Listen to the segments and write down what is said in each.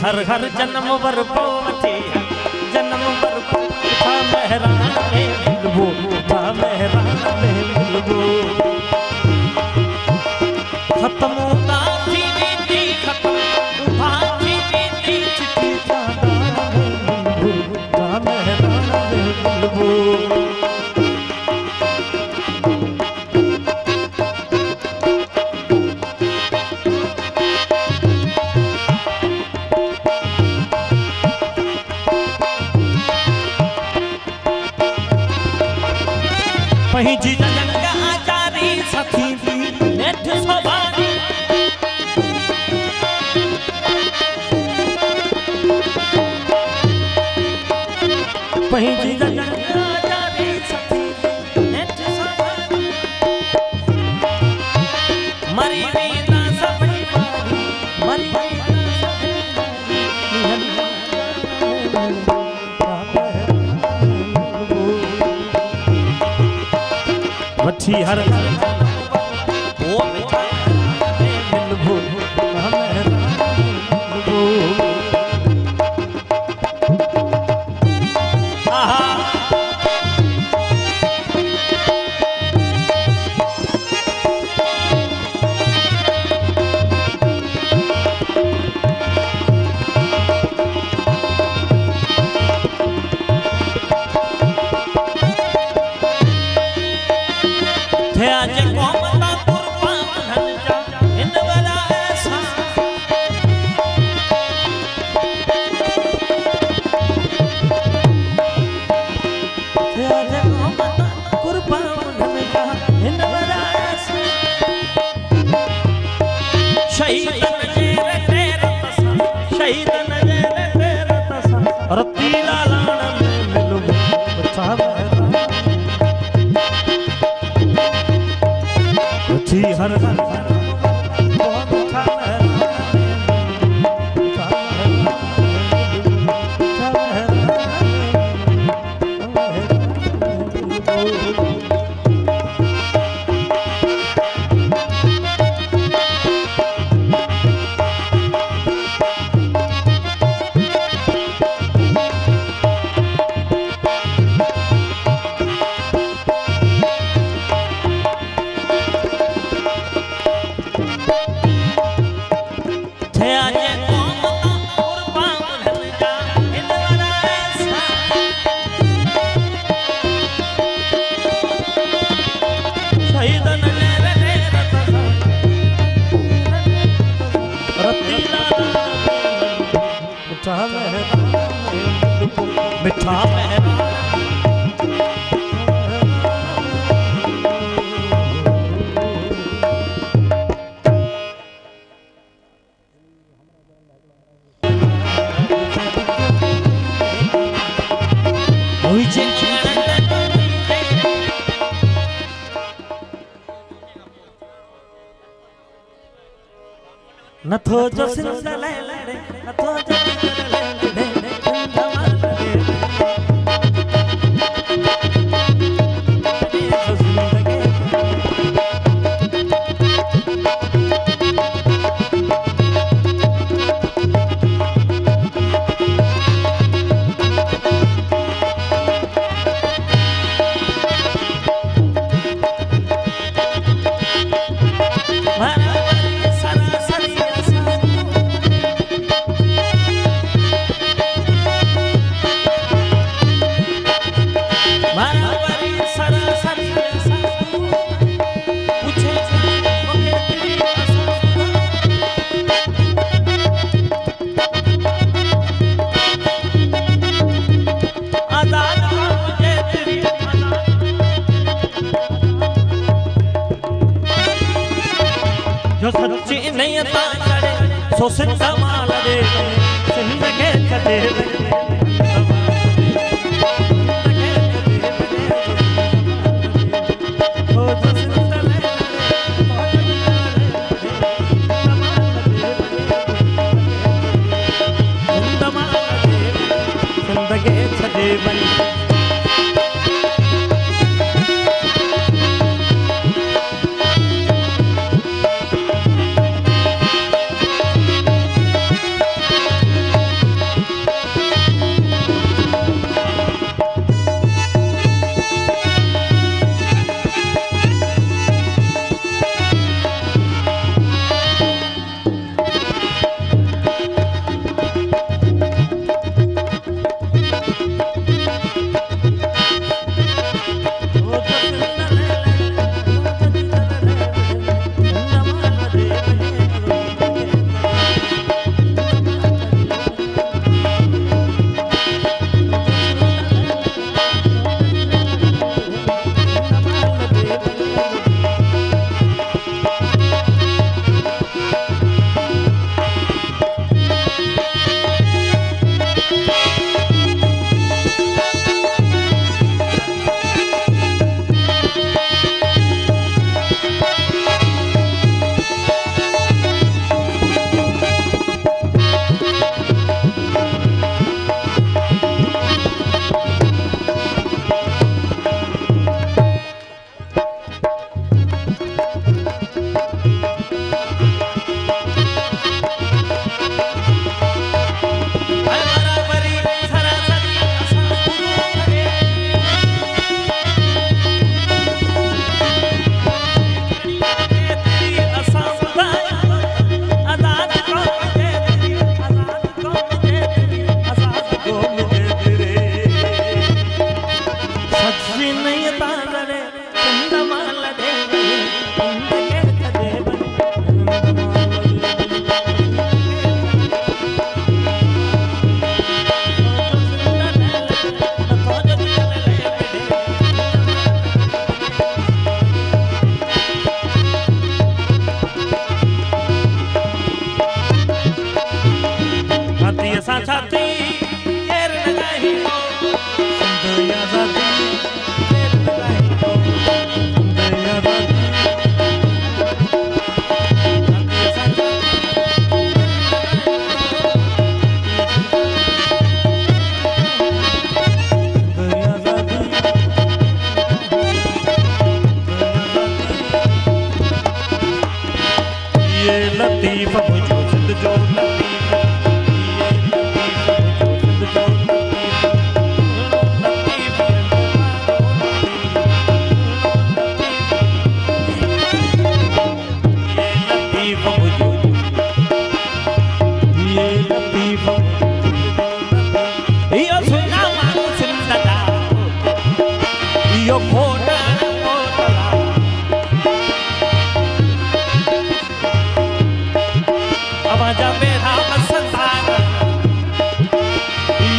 हर हर जन्म वर पोवती जन्म वर था मेहरान में मिलबो था मेहरान में मिलबो खत्म होता थी नीति खत्म उठा थी नीति चिट्ठी सादार में मिलबो था मेहरान में मिलबो पंहिंजी जंग आचारी सखी नेठ सोभारी पंहिंजी जंग आचारी सखी नेठ सोभारी मरी वेंदा सभई मारी मरी वेंदा सभई वठी हर ओ मिठा मिलबो आहा नथो जो सिंध ले ले नथो जो सो सिंध माल दे सिंध के कदे सां छा थी केर लॻाई सिंध आज़ादी केर लॻाई सिंध आज़ादी लतीफ़ मुझो सिंध जो लतीफ़ यो सुना मानो सिंध दा यो खोटा आवाजा मेरा मसंदार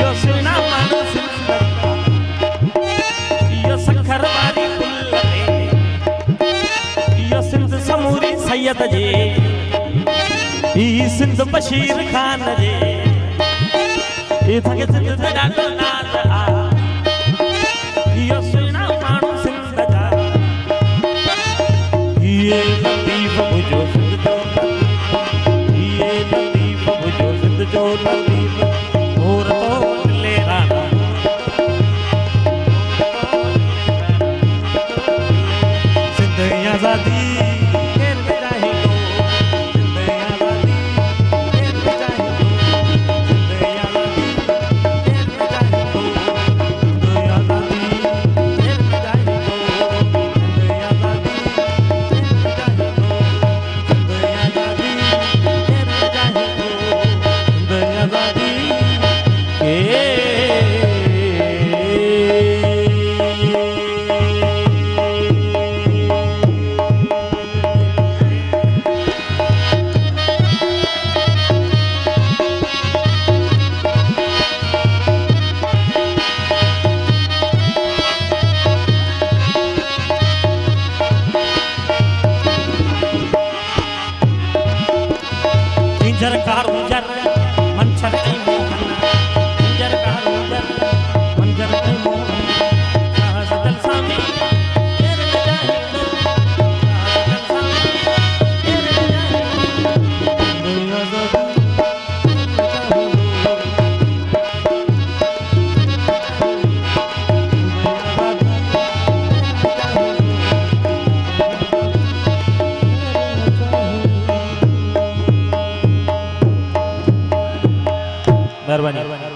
यो सुना मानो सिंध यो सखर वारी पुल यो सिंध समूरी सैयद जे सिंध बशीर खान जे थके सिंध ते ॾाढो नाज़ आ यो सुना मानो सिंध जा ये लतीफ़ मुझो सिंध जो जो लतीफ़ और तो ले राना सिंध आज़ादी केर विझाई सिंध आज़ादी केर विझाई सिंध आज़ादी केर विझाई सिंध आज़ादी केर विझाई सिंध आज़ादी महेरबानी।